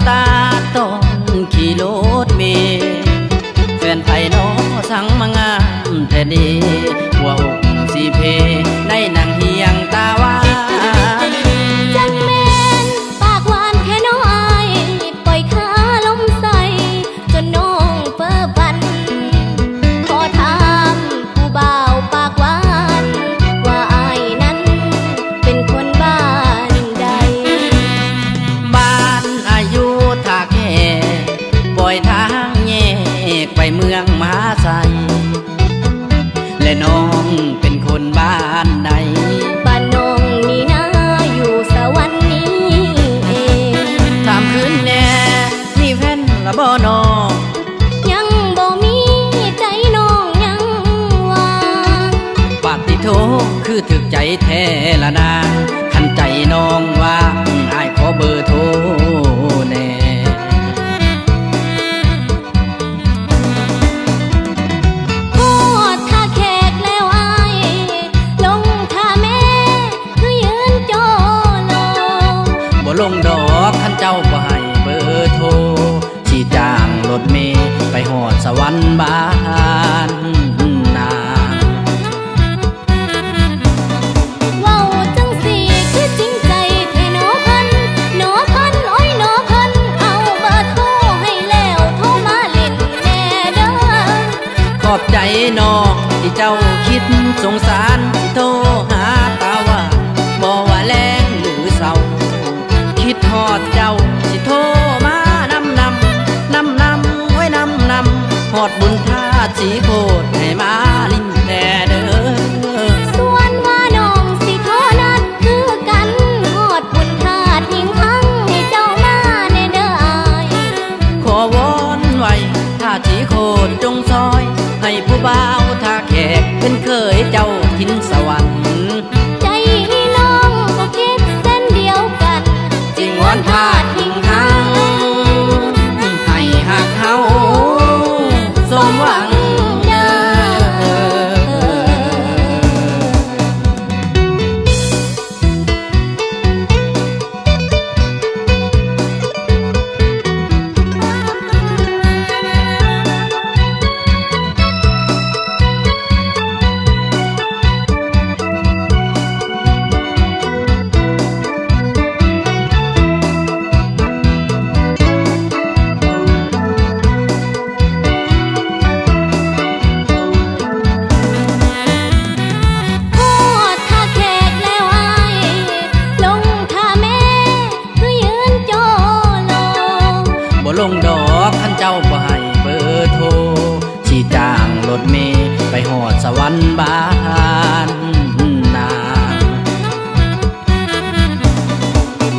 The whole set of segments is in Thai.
ตาต้องขี่รถเมล์แฟนไผ่น้อสั่งมางามแต่ดีว่าอกสีเพในนางเฮียงตาหวานจังแม่นปากหวานแค่น้อยปล่อยขาลมใส่จนน้องเพ้อฝันขอถามผู้บ่าวปากหวานว่าอายนั้นเป็นคนบ้านใดบ้านอายุท่าแก่ปล่อยทางแยกไปเมืองมหาไซและน้องเป็นคนบ้านใดบ้านน้องนี่นะอยู่สวรรค์นี้เองถามคืนแน่มีแฟนละบ่น้องยังบ่มีใจน้องยังว่างปากติโทคือถึกใจแท้ละนางขันใจน้องว่างอ้ายขอเบอร์โทรแน่ลงดอกขันเจ้าบ่ให้เบอร์โทรสิจ้างรถเมล์ไปหอดสวรรค์บ้านนาเว้าจังสิคือจริงใจแท้หนอพันหนอพันโอ้ยหนอพันเอาเบอร์โทรให้แล้วโทรมาเล่นแน่เด้อขอบใจน้องที่เจ้าคิดสงสารที่โทรหาตาว่าบ่ว่าแลงหรือเศร้าคิดฮอดเจ้าสิโทรมานำไว้นำฮอดบุญทาสีโคตรให้มาลิ้นแน่เด้อส่วนว่าน้องสิโทรนัดคือกันฮอดบุญทาดหิงหังให้เจ้ามาแน่เด้ออายขอวอนไว้ถ้าสีโคตรจงซอยให้ผู้บ่าวท่าแขกเป็นเคยเจ้าทินสวรรค์ใจน้องก็คิดเส้นเดียวกันจึงวอนทาดหิงหังให้หักเฮาสมหวังลงดอกขันเจ้าบ่ให้เบอร์โทรสิจ้างรถเมล์ไปหอดสวรรค์บ้านนา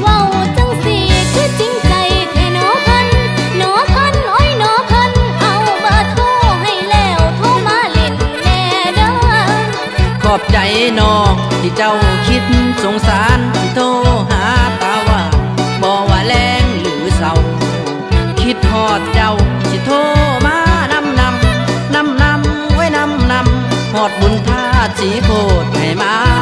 เว้าจังสิคือจริงใจแท้หนอพันโอ้ยหนอพันเอาเบอร์โทรให้แล้วโทรมาเล่นแน่เด้อขอบใจน้องที่เจ้าคิดสงสารที่โทรหาตาว่าบ่ว่าแลงหรือเศร้าคิดฮอดเจ้าสิโทรมานำไว้นำฮอดบุญทาสีโคตรให้มา